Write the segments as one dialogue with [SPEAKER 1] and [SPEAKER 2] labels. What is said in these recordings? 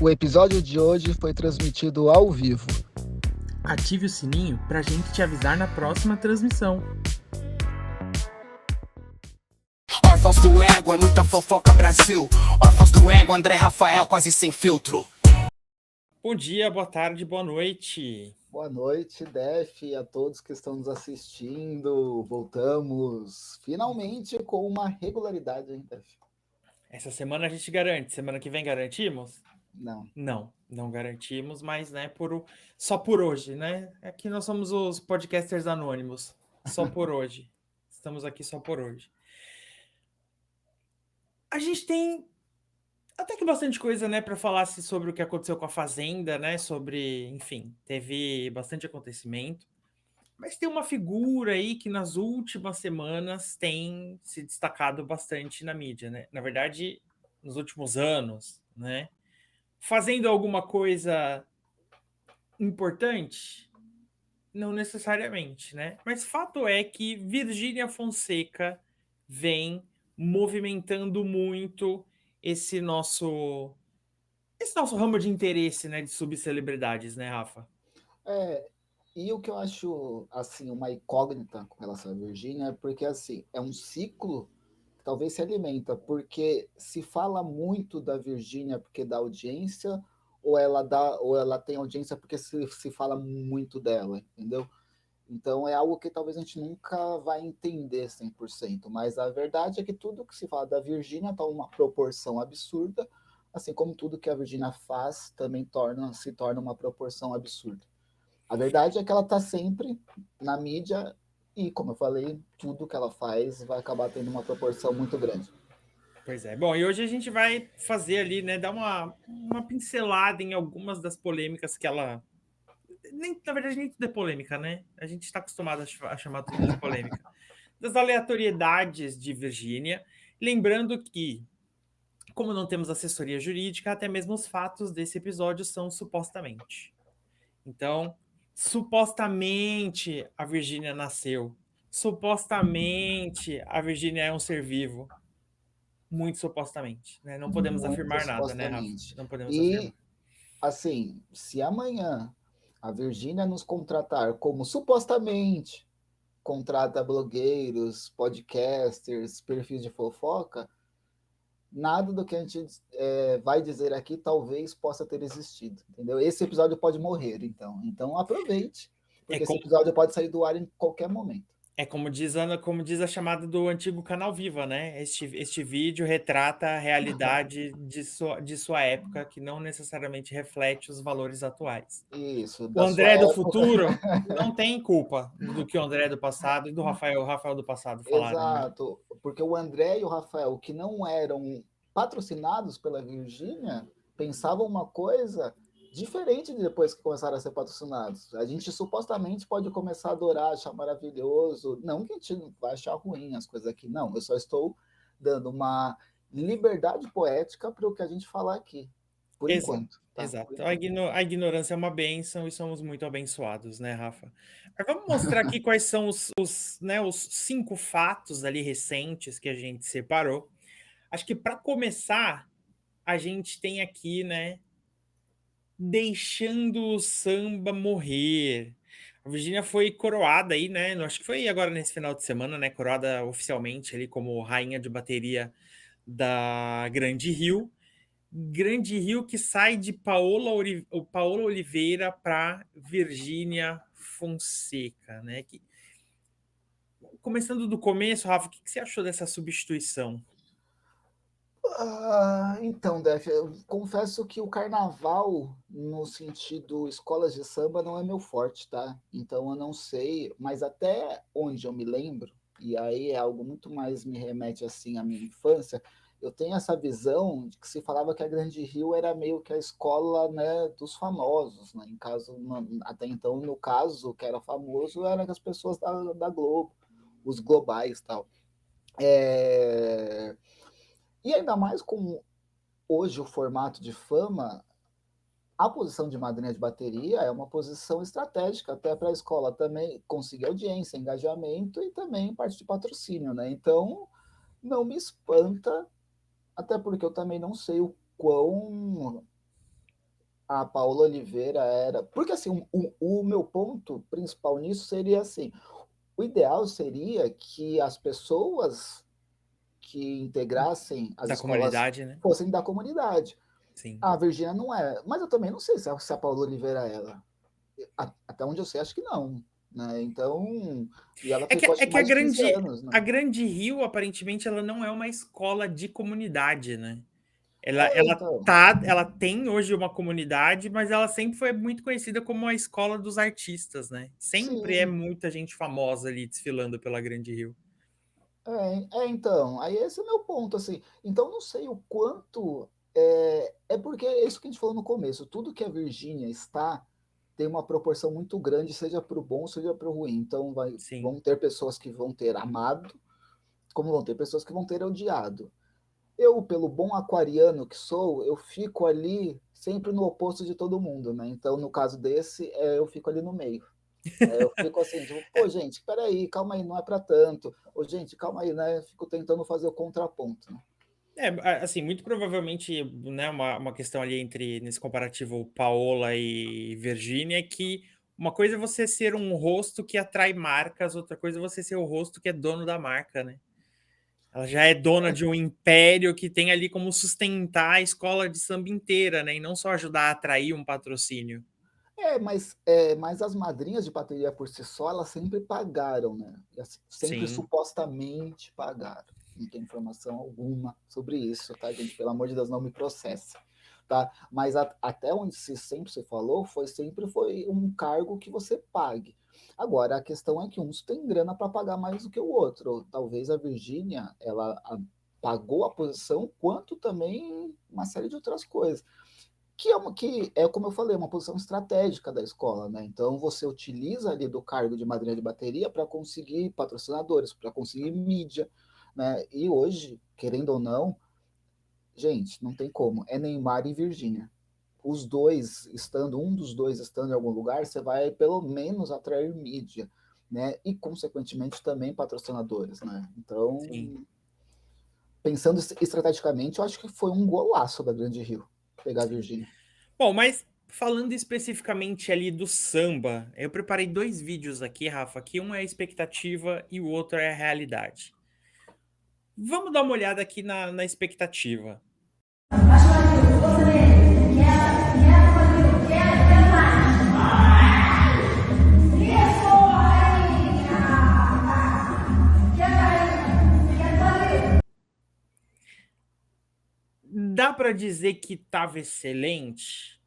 [SPEAKER 1] O episódio de hoje foi transmitido ao vivo.
[SPEAKER 2] Ative o sininho pra gente te avisar na próxima transmissão.
[SPEAKER 3] Órfãos do ego, é muita fofoca Brasil. Órfãos do ego, André Rafael quase sem filtro.
[SPEAKER 2] Bom dia, boa tarde, boa noite.
[SPEAKER 1] Boa noite, Def, e a todos que estão nos assistindo. Voltamos finalmente com uma regularidade, hein, Def?
[SPEAKER 2] Essa semana a gente garante, semana que vem garantimos?
[SPEAKER 1] Não.
[SPEAKER 2] Não garantimos, mas né, só por hoje, né? Aqui nós somos os podcasters anônimos, só por hoje. Estamos aqui só por hoje. A gente tem até que bastante coisa, né, para falar sobre o que aconteceu com a Fazenda, né? Sobre, enfim, teve bastante acontecimento. Mas tem uma figura aí que nas últimas semanas tem se destacado bastante na mídia, né? Na verdade, nos últimos anos, né? Fazendo alguma coisa importante? Não necessariamente, né? Mas fato é que Virgínia Fonseca vem movimentando muito esse nosso ramo de interesse, né, de subcelebridades, né, Rafa?
[SPEAKER 1] E o que eu acho, assim, uma incógnita com relação à Virgínia é porque, assim, é um ciclo que talvez se alimenta, porque se fala muito da Virgínia porque dá audiência, ou ela tem audiência porque se fala muito dela, entendeu? Então é algo que talvez a gente nunca vai entender 100%, mas a verdade é que tudo que se fala da Virgínia está uma proporção absurda, assim como tudo que a Virgínia faz também se torna uma proporção absurda. A verdade é que ela está sempre na mídia e, como eu falei, tudo que ela faz vai acabar tendo uma proporção muito grande.
[SPEAKER 2] Pois é. Bom, e hoje a gente vai fazer ali, né, dar uma pincelada em algumas das polêmicas que ela... Na verdade, nem tudo é polêmica, né? A gente está acostumado a chamar tudo de polêmica. Das aleatoriedades de Virgínia. Lembrando que, como não temos assessoria jurídica, até mesmo os fatos desse episódio são supostamente. Então, supostamente a Virgínia nasceu. Supostamente a Virgínia é um ser vivo. Muito supostamente, né? Não podemos
[SPEAKER 1] Muito
[SPEAKER 2] afirmar nada, né, Rafa?
[SPEAKER 1] supostamente.
[SPEAKER 2] Não podemos afirmar.
[SPEAKER 1] E, assim, se amanhã a Virgínia nos contratar como supostamente contrata blogueiros, podcasters, perfis de fofoca, nada do que a gente vai dizer aqui talvez possa ter existido, entendeu? Esse episódio pode morrer, então. Então aproveite,
[SPEAKER 2] É
[SPEAKER 1] porque esse
[SPEAKER 2] como,
[SPEAKER 1] episódio pode sair do ar em qualquer momento.
[SPEAKER 2] como diz a chamada do antigo Canal Viva, né? Este vídeo retrata a realidade de sua época, que não necessariamente reflete os valores atuais.
[SPEAKER 1] Isso,
[SPEAKER 2] O
[SPEAKER 1] da sua
[SPEAKER 2] André do
[SPEAKER 1] época.
[SPEAKER 2] futuro não tem culpa do que o André do passado e do o Rafael do passado falaram, né?
[SPEAKER 1] Exato, porque o André e o Rafael, que não eram patrocinados pela Virgínia, pensavam uma coisa diferente de depois que começaram a ser patrocinados. A gente supostamente pode começar a adorar, achar maravilhoso. Não que a gente vai achar ruim as coisas aqui, não. Eu só estou dando uma liberdade poética para o que a gente falar aqui, por
[SPEAKER 2] Exato,
[SPEAKER 1] enquanto. Tá? Por
[SPEAKER 2] exato.
[SPEAKER 1] enquanto.
[SPEAKER 2] A ignorância é uma bênção e somos muito abençoados, né, Rafa? Mas vamos mostrar aqui quais são os 5 fatos ali recentes que a gente separou. Acho que para começar, a gente tem aqui, né, deixando o samba morrer. A Virgínia foi coroada aí, né? Acho que foi agora nesse final de semana, né? Coroada oficialmente ali como rainha de bateria da Grande Rio. Grande Rio que sai de Paola Oliveira para Virgínia Fonseca, né? Começando do começo, Rafa, o que você achou dessa substituição?
[SPEAKER 1] Então, Def, eu confesso que o carnaval, no sentido escolas de samba, não é meu forte, tá? Então eu não sei, mas até onde eu me lembro, e aí é algo muito mais me remete assim à minha infância, eu tenho essa visão de que se falava que a Grande Rio era meio que a escola, né, dos famosos, né? Em caso, até então, no caso, que era famoso, eram as pessoas da Globo, os globais e tal. É... E ainda mais com hoje o formato de fama, a posição de madrinha de bateria é uma posição estratégica até para a escola também conseguir audiência, engajamento e também parte de patrocínio, né? Então, não me espanta, até porque eu também não sei o quão A Paola Oliveira era. Porque assim, o meu ponto principal nisso seria assim: o ideal seria que as pessoas que integrassem as
[SPEAKER 2] Da
[SPEAKER 1] escolas
[SPEAKER 2] comunidade, né?
[SPEAKER 1] fossem da comunidade.
[SPEAKER 2] Sim.
[SPEAKER 1] A Virgínia não é. Mas eu também não sei se a Paola Oliveira é ela. Até onde eu sei, acho que não. Né? Então. E ela ficou acho
[SPEAKER 2] É
[SPEAKER 1] que
[SPEAKER 2] que a
[SPEAKER 1] mais de 15 anos,
[SPEAKER 2] a
[SPEAKER 1] né?
[SPEAKER 2] Grande Rio, aparentemente, ela não é uma escola de comunidade, né?
[SPEAKER 1] Então.
[SPEAKER 2] Ela tem hoje uma comunidade, mas ela sempre foi muito conhecida como a escola dos artistas, né? Sempre é
[SPEAKER 1] Sim.
[SPEAKER 2] muita gente famosa ali desfilando pela Grande Rio.
[SPEAKER 1] Então, aí esse é o meu ponto, assim. Então, não sei o quanto. É porque é isso que a gente falou no começo. Tudo que a Virgínia está tem uma proporção muito grande, seja para o bom, seja para o ruim. Então,
[SPEAKER 2] Sim.
[SPEAKER 1] vão ter pessoas que vão ter amado, como vão ter pessoas que vão ter odiado. Eu, pelo bom aquariano que sou, eu fico ali sempre no oposto de todo mundo, né? Então, no caso desse, eu fico ali no meio. Eu fico assim, tipo, pô, gente, peraí, calma aí, não é para tanto. Ô, gente, calma aí, né? Fico tentando fazer o contraponto, né?
[SPEAKER 2] Assim, muito provavelmente, né, uma questão ali nesse comparativo Paola e Virgínia é que uma coisa é você ser um rosto que atrai marcas, outra coisa é você ser o rosto que é dono da marca, né? Ela já é dona de um império que tem ali como sustentar a escola de samba inteira, né? E não só ajudar a atrair um patrocínio.
[SPEAKER 1] Mas as madrinhas de bateria por si só, elas sempre pagaram, né? Sempre
[SPEAKER 2] Sim,
[SPEAKER 1] supostamente pagaram. Não tem informação alguma sobre isso, tá, gente? Pelo amor de Deus, não me processe. Tá? Mas até onde sempre se falou, sempre foi um cargo que você pague. Agora, a questão é que uns têm grana para pagar mais do que o outro. Talvez a Virgínia, pagou a posição, quanto também uma série de outras coisas que é como eu falei, uma posição estratégica da escola, né? Então você utiliza ali do cargo de madrinha de bateria para conseguir patrocinadores, para conseguir mídia, né? E hoje, querendo ou não, gente, não tem como. É Neymar e Virgínia. Os dois estando, um dos dois estando em algum lugar, você vai pelo menos atrair mídia, né? E consequentemente também patrocinadores, né?
[SPEAKER 2] sim.
[SPEAKER 1] Então, pensando estrategicamente, eu acho que foi um golaço da Grande Rio pegar a
[SPEAKER 2] Sim.
[SPEAKER 1] Virgínia.
[SPEAKER 2] Bom, mas falando especificamente ali do samba, eu preparei dois vídeos aqui, Rafa, que um é a expectativa e o outro é a realidade. Vamos dar uma olhada aqui na expectativa. Dá para dizer que estava excelente?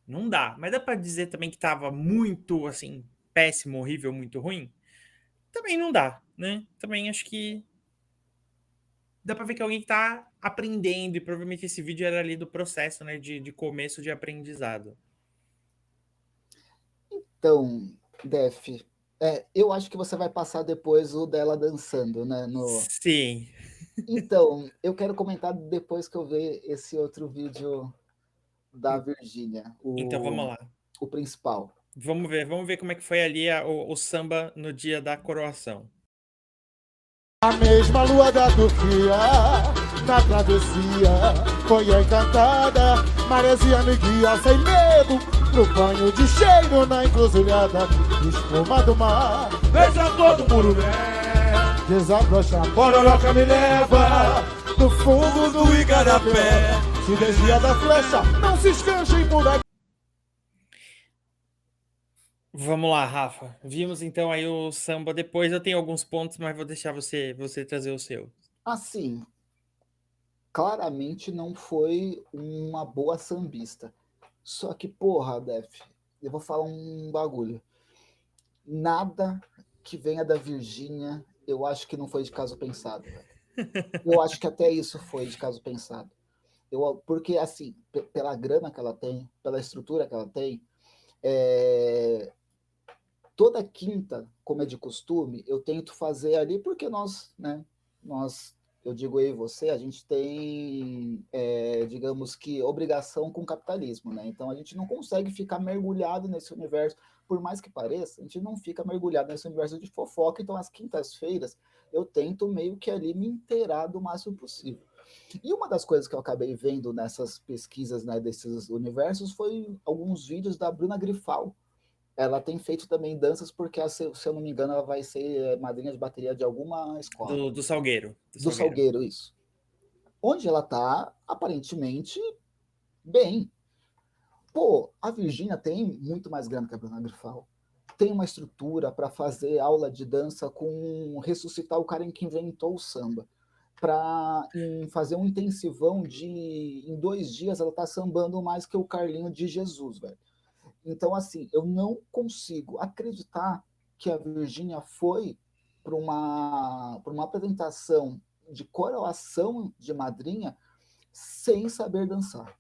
[SPEAKER 2] Não dá, mas dá para dizer também que estava muito assim, péssimo, horrível, muito ruim? Também não dá, né? Também acho que dá para ver que alguém está aprendendo e provavelmente esse vídeo era ali do processo, né, de começo de aprendizado.
[SPEAKER 1] Então, Def, eu acho que você vai passar depois o dela dançando, né?
[SPEAKER 2] Sim.
[SPEAKER 1] Então, eu quero comentar depois que eu ver esse outro vídeo da Virgínia,
[SPEAKER 2] Então vamos lá.
[SPEAKER 1] o principal.
[SPEAKER 2] Vamos ver como é que foi ali o samba no dia da coroação.
[SPEAKER 4] A mesma lua da Turquia, na travessia, foi encantada, maresia me guia sem medo, pro banho de cheiro na encruzilhada, espuma do mar, veja todo mururé, desabrocha, a pororoca me leva, no fundo do Igarapé, se desvia da flecha, não se escanja em mudar.
[SPEAKER 2] Vamos lá, Rafa. Vimos então aí o samba. Depois eu tenho alguns pontos, mas vou deixar você trazer o seu.
[SPEAKER 1] Assim, claramente não foi uma boa sambista. Só que, porra, Def, eu vou falar um bagulho. Nada que venha da Virgínia, eu acho que não foi de caso pensado, velho. Eu acho que até isso foi de caso pensado. Porque, assim, pela grana que ela tem, pela estrutura que ela tem, toda quinta, como é de costume, eu tento fazer ali, porque eu digo eu e você, a gente tem, digamos que, obrigação com o capitalismo, né? Então a gente não consegue ficar mergulhado nesse universo, por mais que pareça, a gente não fica mergulhado nesse universo de fofoca, então às quintas-feiras eu tento meio que ali me inteirar do máximo possível. E uma das coisas que eu acabei vendo nessas pesquisas, né, desses universos foi alguns vídeos da Bruna Grifal. Ela tem feito também danças porque, se eu não me engano, ela vai ser madrinha de bateria de alguma escola.
[SPEAKER 2] Do Salgueiro.
[SPEAKER 1] Do Salgueiro, isso. Onde ela tá, aparentemente, bem. Pô, a Virgínia tem muito mais grana que a Bruna Grifal. Tem uma estrutura para fazer aula de dança com ressuscitar o cara que inventou o samba. Para fazer um intensivão em 2 dias ela tá sambando mais que o Carlinho de Jesus, velho. Então, assim, eu não consigo acreditar que a Virgínia foi para uma apresentação de coroação de madrinha sem saber dançar.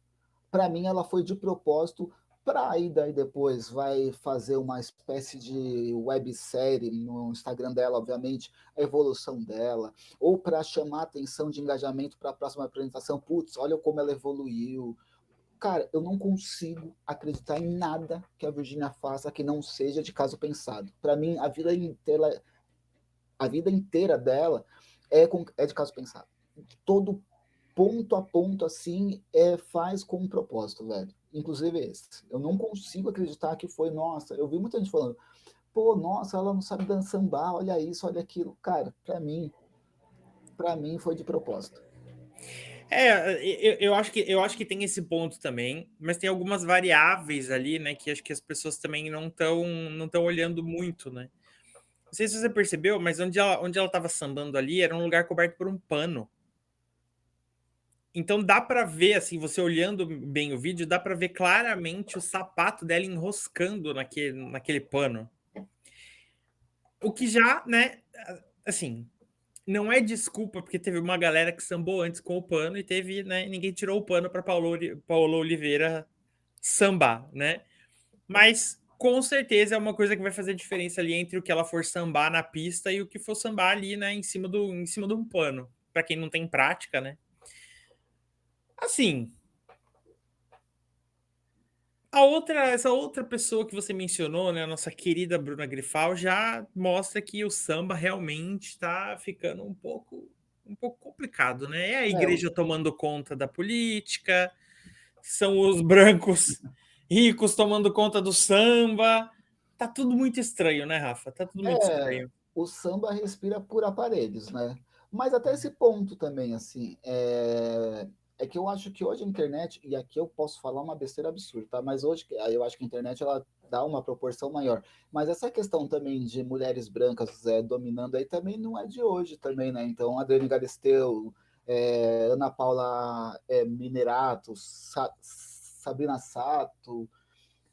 [SPEAKER 1] Para mim, ela foi de propósito para aí daí depois vai fazer uma espécie de websérie no Instagram dela, obviamente, a evolução dela, ou para chamar atenção de engajamento para a próxima apresentação. Putz, olha como ela evoluiu. Cara, eu não consigo acreditar em nada que a Virgínia faça que não seja de caso pensado. Para mim, a vida inteira dela é de caso pensado. Todo ponto a ponto, assim, faz com um propósito, velho. Inclusive esse. Eu não consigo acreditar que foi, nossa, eu vi muita gente falando, pô, nossa, ela não sabe dançar samba, olha isso, olha aquilo. Cara, para mim foi de propósito.
[SPEAKER 2] Eu acho que tem esse ponto também, mas tem algumas variáveis ali, né, que acho que as pessoas também não estão olhando muito, né? Não sei se você percebeu, mas onde ela estava sambando ali era um lugar coberto por um pano. Então dá para ver, assim, você olhando bem o vídeo, dá para ver claramente o sapato dela enroscando naquele pano. O que já, né, assim, não é desculpa, porque teve uma galera que sambou antes com o pano e teve, né, ninguém tirou o pano para Paola Oliveira sambar, né? Mas com certeza é uma coisa que vai fazer diferença ali entre o que ela for sambar na pista e o que for sambar ali, né, em cima de um pano. Para quem não tem prática, né? Assim, essa outra pessoa que você mencionou, né, a nossa querida Bruna Grifal, já mostra que o samba realmente está ficando um pouco complicado, né? É a igreja tomando conta da política, são os brancos ricos tomando conta do samba. Tá tudo muito estranho, né, Rafa? Tá tudo muito estranho.
[SPEAKER 1] O samba respira por aparelhos, né? Mas até esse ponto também, assim, é que eu acho que hoje a internet, e aqui eu posso falar uma besteira absurda, tá? Mas hoje eu acho que a internet ela dá uma proporção maior. Mas essa questão também de mulheres brancas dominando aí também não é de hoje também, né? Então, Adriane Galisteu, Ana Paula Minerato, Sabrina Sato,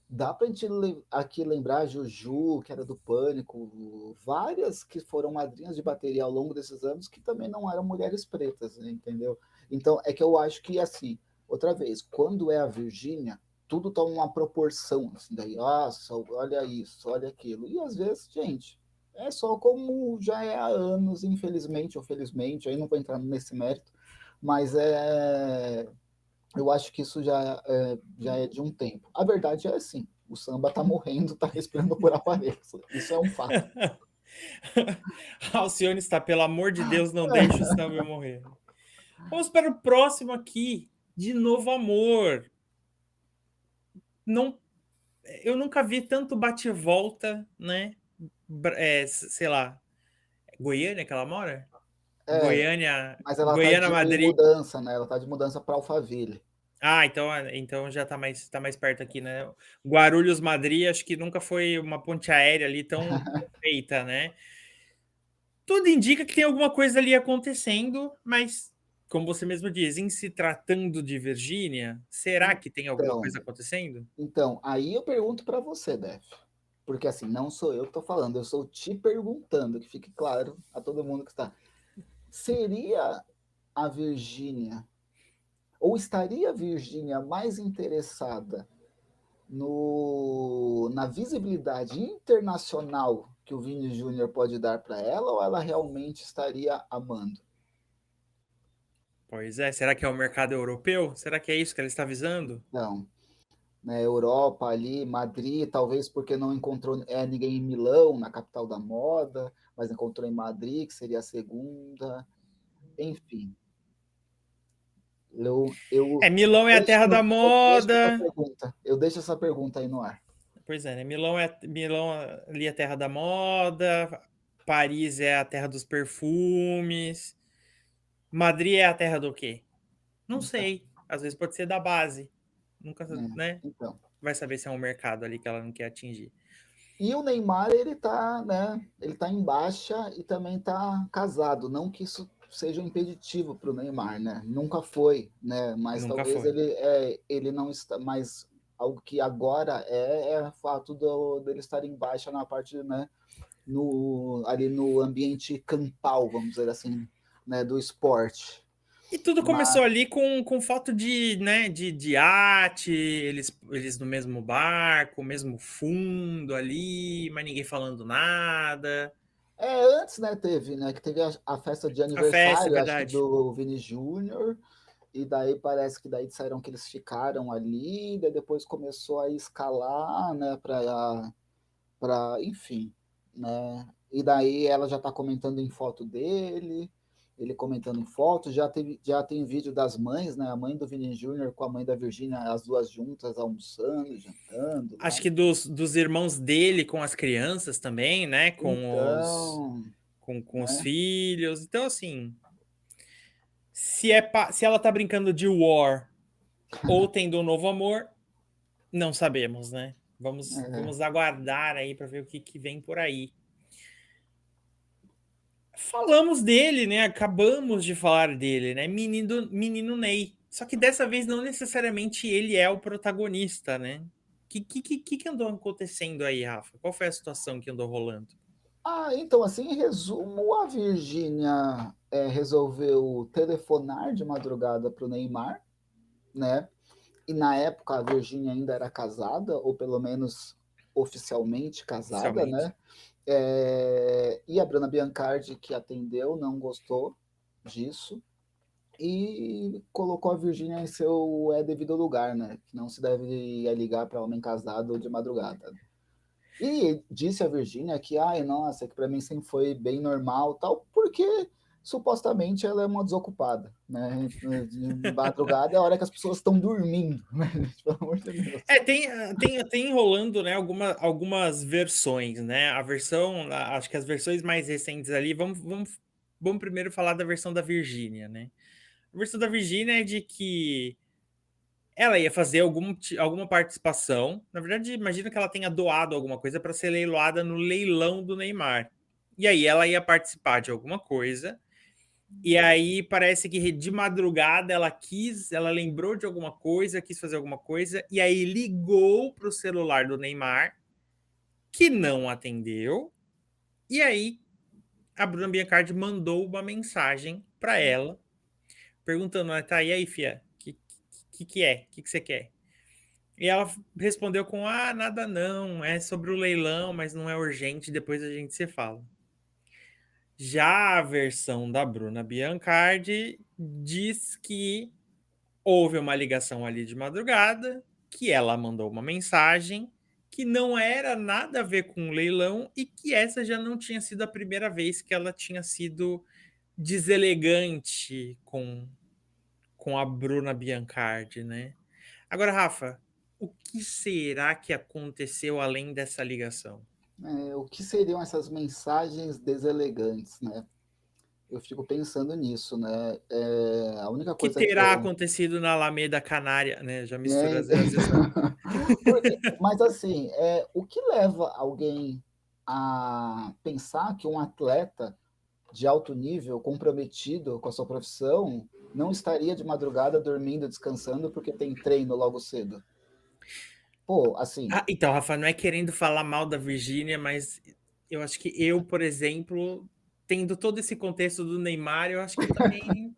[SPEAKER 1] dá para a gente aqui lembrar a Juju, que era do Pânico, várias que foram madrinhas de bateria ao longo desses anos que também não eram mulheres pretas, né, entendeu? Então, é que eu acho que, assim, outra vez, quando é a Virgínia, tudo toma uma proporção, assim, daí, nossa, olha isso, olha aquilo. E às vezes, gente, é só como já é há anos, infelizmente ou felizmente, aí não vou entrar nesse mérito, mas eu acho que isso já é de um tempo. A verdade é assim, o samba tá morrendo, tá respirando por aparelhos. Isso é um fato.
[SPEAKER 2] Alcione está, pelo amor de Deus, não deixe o samba morrer. Vamos para o próximo aqui. De Novo Amor. Não, eu nunca vi tanto bate-volta, né? Sei lá, Goiânia que ela mora? Goiânia,
[SPEAKER 1] mas ela tá
[SPEAKER 2] Goiânia,
[SPEAKER 1] de
[SPEAKER 2] Madrid.
[SPEAKER 1] mudança, né? Ela tá de mudança para Alphaville.
[SPEAKER 2] Ah, então já tá mais perto aqui, né? Guarulhos, Madrid, acho que nunca foi uma ponte aérea ali tão feita, né? Tudo indica que tem alguma coisa ali acontecendo, mas, como você mesmo diz, em se tratando de Virgínia, será que tem alguma coisa acontecendo?
[SPEAKER 1] Então, aí eu pergunto para você, Def. Porque assim, não sou eu que estou falando, eu estou te perguntando, que fique claro a todo mundo que está. Seria a Virgínia, ou estaria a Virgínia mais interessada na visibilidade internacional que o Vini Júnior pode dar para ela, ou ela realmente estaria amando?
[SPEAKER 2] Pois é, será que é o mercado europeu? Será que é isso que ela está visando?
[SPEAKER 1] Não. Na Europa ali, Madrid, talvez porque não encontrou ninguém em Milão, na capital da moda, mas encontrou em Madrid, que seria a segunda. Enfim.
[SPEAKER 2] Milão é a terra da moda.
[SPEAKER 1] Eu deixo essa pergunta aí no ar.
[SPEAKER 2] Pois é, né? Milão ali é a terra da moda, Paris é a terra dos perfumes, Madrid é a terra do quê? Não sei. Às vezes pode ser da base. Nunca, né?
[SPEAKER 1] Então.
[SPEAKER 2] Vai saber se é um mercado ali que ela não quer atingir.
[SPEAKER 1] E o Neymar, ele tá, né? Ele tá em baixa e também tá casado. Não que isso seja um impeditivo para o Neymar, né? Nunca foi, né? Mas
[SPEAKER 2] Nunca
[SPEAKER 1] talvez
[SPEAKER 2] foi.
[SPEAKER 1] ele não está mais. Algo que agora é o fato dele estar em baixa na parte, né? Ali no ambiente campal, vamos dizer assim, né? Do esporte.
[SPEAKER 2] E tudo começou ali com foto de, né, de iate, eles no mesmo barco, mesmo fundo ali, mas ninguém falando nada.
[SPEAKER 1] Antes, né, teve a festa de
[SPEAKER 2] A festa, é
[SPEAKER 1] aniversário, acho que
[SPEAKER 2] verdade.
[SPEAKER 1] do Vini Júnior, e daí parece que daí disseram que eles ficaram ali, daí depois começou a escalar, né, enfim, né, e daí ela já tá comentando em foto dele, ele comentando em foto, já tem vídeo das mães, né, a mãe do Vini Júnior com a mãe da Virgínia, as duas juntas almoçando, jantando.
[SPEAKER 2] Acho
[SPEAKER 1] lá.
[SPEAKER 2] que dos irmãos dele com as crianças também, né,
[SPEAKER 1] Então,
[SPEAKER 2] com os filhos. Então, assim, se ela tá brincando de War ou tendo um novo amor, não sabemos, né? Vamos aguardar aí para ver o que vem por aí. Falamos dele, né? Acabamos de falar dele, né? Menino Ney. Só que dessa vez não necessariamente ele é o protagonista, né? O que andou acontecendo aí, Rafa? Qual foi a situação que andou rolando?
[SPEAKER 1] Então, assim, em resumo, a Virgínia resolveu telefonar de madrugada para o Neymar, né? E na época a Virgínia ainda era casada, ou pelo menos oficialmente casada, né? E a Bruna Biancardi, que atendeu, não gostou disso e colocou a Virgínia em seu devido lugar, né? Que não se deve ligar para homem casado de madrugada. E disse a Virgínia que, nossa, que para mim sempre foi bem normal, tal, porque supostamente ela é uma desocupada, né? De madrugada é a hora que as pessoas estão dormindo, né? Pelo amor de Deus.
[SPEAKER 2] Tem rolando, né, algumas versões, né? Acho que as versões mais recentes ali, vamos primeiro falar da versão da Virgínia, né? A versão da Virgínia é de que ela ia fazer alguma participação. Na verdade, imagina que ela tenha doado alguma coisa para ser leiloada no leilão do Neymar. E aí ela ia participar de alguma coisa. E aí parece que de madrugada ela lembrou de alguma coisa, quis fazer alguma coisa, e aí ligou para o celular do Neymar, que não atendeu. E aí a Bruna Biancardi mandou uma mensagem para ela, perguntando, tá, e aí, fia? Que é? O que você quer? E ela respondeu com, nada não, é sobre o leilão, mas não é urgente, depois a gente se fala. Já a versão da Bruna Biancardi diz que houve uma ligação ali de madrugada, que ela mandou uma mensagem que não era nada a ver com o leilão e que essa já não tinha sido a primeira vez que ela tinha sido deselegante com a Bruna Biancardi, né? Agora, Rafa, o que será que aconteceu além dessa ligação?
[SPEAKER 1] O que seriam essas mensagens deselegantes, né? Eu fico pensando nisso, né? A única
[SPEAKER 2] O que
[SPEAKER 1] coisa
[SPEAKER 2] terá acontecido na Alameda Canária, né? Já mistura as vezes.
[SPEAKER 1] Mas assim, o que leva alguém a pensar que um atleta de alto nível, comprometido com a sua profissão, não estaria de madrugada dormindo, descansando, porque tem treino logo cedo? Pô, assim.
[SPEAKER 2] Então, Rafa, não é querendo falar mal da Virgínia, mas eu acho que eu, por exemplo, tendo todo esse contexto do Neymar, eu acho que também.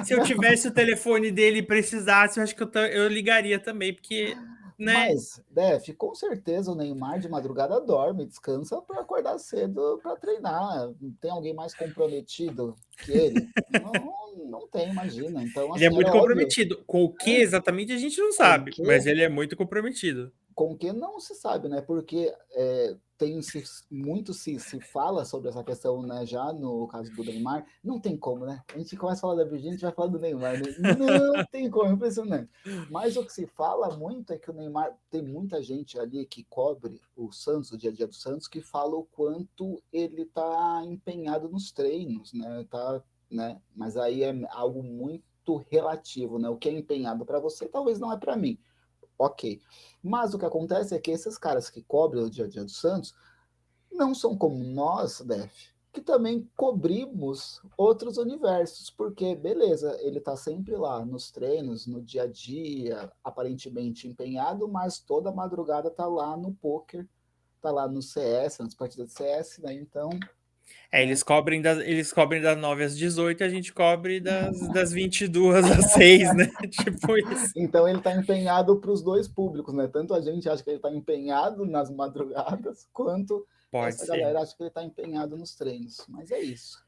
[SPEAKER 2] Se eu tivesse o telefone dele e precisasse, eu acho que eu ligaria também, porque. Né?
[SPEAKER 1] Mas, Def, com certeza o Neymar de madrugada dorme, descansa para acordar cedo para treinar. Tem alguém mais comprometido que ele? Não tem, imagina. Então,
[SPEAKER 2] ele é
[SPEAKER 1] assim,
[SPEAKER 2] muito
[SPEAKER 1] era
[SPEAKER 2] comprometido.
[SPEAKER 1] óbvio.
[SPEAKER 2] Com o que exatamente a gente não sabe, mas ele é muito comprometido.
[SPEAKER 1] Com o que não se sabe, né? Porque muito se fala sobre essa questão, né? Já no caso do Neymar, não tem como, né? A gente começa a falar da Virgínia, a gente vai falar do Neymar, né? Não tem como, é impressionante. Mas o que se fala muito é que o Neymar, tem muita gente ali que cobre o Santos, o dia a dia do Santos, que fala o quanto ele tá empenhado nos treinos, né? Né? Mas aí é algo muito relativo, né? O que é empenhado para você, talvez não é para mim. Ok. Mas o que acontece é que esses caras que cobrem o dia a dia do Santos não são como nós, Def, que também cobrimos outros universos, porque, beleza, ele tá sempre lá nos treinos, no dia a dia, aparentemente empenhado, mas toda madrugada tá lá no poker, tá lá no CS, nas partidas de CS, né? Então,
[SPEAKER 2] Eles cobrem das 9 às 18, a gente cobre das 22 às 6, né? Tipo isso.
[SPEAKER 1] então ele está empenhado para os dois públicos, né? Tanto a gente acha que ele está empenhado nas madrugadas, quanto
[SPEAKER 2] Pode
[SPEAKER 1] essa
[SPEAKER 2] ser.
[SPEAKER 1] galera acha que ele está empenhado nos treinos. Mas é isso.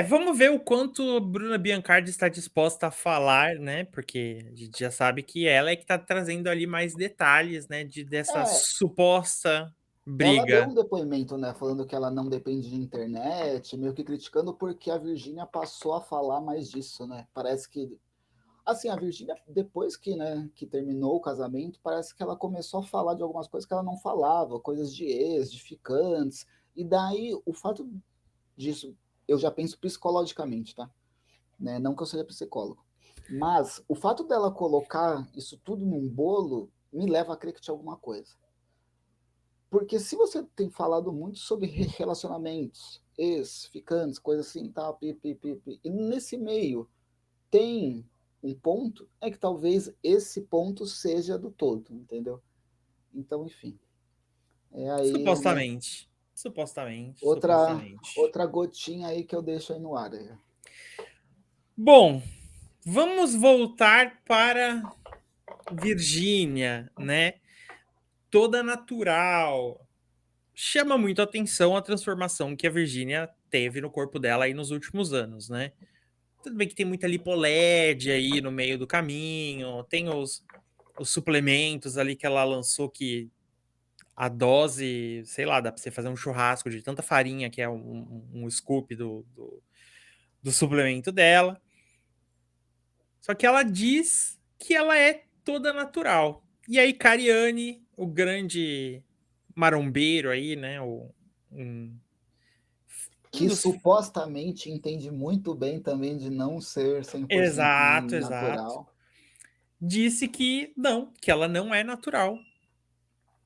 [SPEAKER 2] Vamos ver o quanto a Bruna Biancardi está disposta a falar, né? Porque a gente já sabe que ela é que está trazendo ali mais detalhes, né? Dessa
[SPEAKER 1] É,
[SPEAKER 2] suposta
[SPEAKER 1] ela deu
[SPEAKER 2] briga.
[SPEAKER 1] um depoimento, né? Falando que ela não depende de internet, meio que criticando porque a Virgínia passou a falar mais disso, né? Parece que assim, a Virgínia, depois que, né, que terminou o casamento, parece que ela começou a falar de algumas coisas que ela não falava, coisas de ex, de ficantes, e daí o fato disso, eu já penso psicologicamente, tá? Né? Não que eu seja psicólogo, mas o fato dela colocar isso tudo num bolo me leva a crer que tinha alguma coisa. Porque se você tem falado muito sobre relacionamentos, ex, ficantes, coisas assim, tal, e nesse meio tem um ponto, é que talvez esse ponto seja do todo, entendeu? Então, enfim. É aí, né?
[SPEAKER 2] Supostamente. Supostamente.
[SPEAKER 1] Outra,
[SPEAKER 2] Supostamente.
[SPEAKER 1] outra gotinha aí que eu deixo aí no ar.
[SPEAKER 2] Bom, vamos voltar para Virgínia, né? Toda natural. Chama muito a atenção a transformação que a Virgínia teve no corpo dela aí nos últimos anos, né? Tudo bem que tem muita lipoled aí no meio do caminho, tem os suplementos ali que ela lançou que a dose, sei lá, dá pra você fazer um churrasco de tanta farinha que é um scoop do suplemento dela. Só que ela diz que ela é toda natural. E aí, Cariani, o grande marombeiro aí, né? Um
[SPEAKER 1] Que
[SPEAKER 2] dos.
[SPEAKER 1] supostamente entende muito bem também de não ser 100%
[SPEAKER 2] Exato, exato.
[SPEAKER 1] natural.
[SPEAKER 2] Disse que ela não é natural.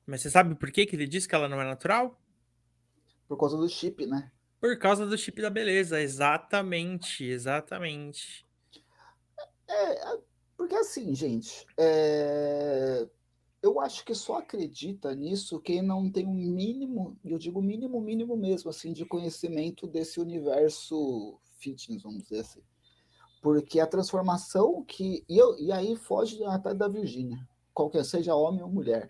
[SPEAKER 2] Mas você sabe por que ele disse que ela não é natural?
[SPEAKER 1] Por causa do chip, né?
[SPEAKER 2] Por causa do chip da beleza. Exatamente, exatamente.
[SPEAKER 1] Porque assim, gente, eu acho que só acredita nisso quem não tem um mínimo, eu digo mínimo, mínimo mesmo, assim, de conhecimento desse universo fitness, vamos dizer assim. Porque a transformação e aí foge até da Virgínia, qualquer seja homem ou mulher,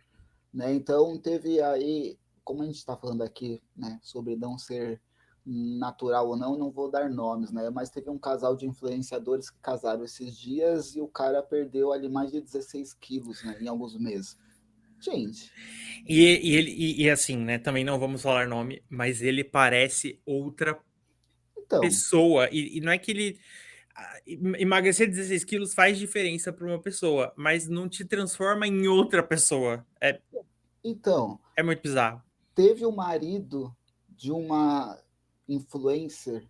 [SPEAKER 1] né? Então teve aí, como a gente está falando aqui, né, sobre não ser natural ou não vou dar nomes, né? Mas teve um casal de influenciadores que casaram esses dias e o cara perdeu ali mais de 16 quilos, né, em alguns meses. Gente.
[SPEAKER 2] E assim, né? Também não vamos falar nome, mas ele parece outra
[SPEAKER 1] Então,
[SPEAKER 2] pessoa. E não é que ele. Emagrecer 16 quilos faz diferença para uma pessoa, mas não te transforma em outra pessoa.
[SPEAKER 1] então,
[SPEAKER 2] É muito bizarro.
[SPEAKER 1] teve o marido de uma influencer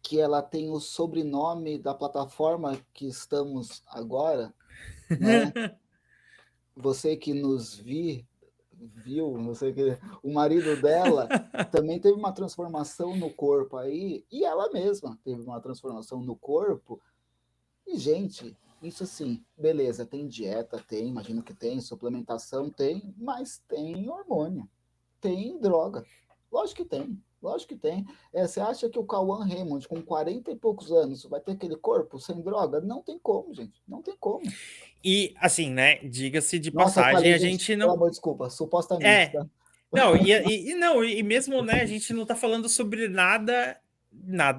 [SPEAKER 1] que ela tem o sobrenome da plataforma que estamos agora, né? Você que nos viu, você que o marido dela também teve uma transformação no corpo aí, e ela mesma teve uma transformação no corpo. E gente, isso assim, beleza, tem dieta, tem, imagino que tem, suplementação tem, mas tem hormônio, tem droga. Lógico que tem, lógico que tem. Você acha que o Cauã Raymond, com 40 e poucos anos, vai ter aquele corpo sem droga? Não tem como, gente. Não tem como.
[SPEAKER 2] E assim, né? Diga-se de
[SPEAKER 1] Nossa, eu
[SPEAKER 2] passagem,
[SPEAKER 1] falei,
[SPEAKER 2] a
[SPEAKER 1] gente,
[SPEAKER 2] gente
[SPEAKER 1] pelo
[SPEAKER 2] não.
[SPEAKER 1] amor, desculpa, supostamente,
[SPEAKER 2] É.
[SPEAKER 1] tá?
[SPEAKER 2] Não, não, e mesmo, né, a gente não tá falando sobre nada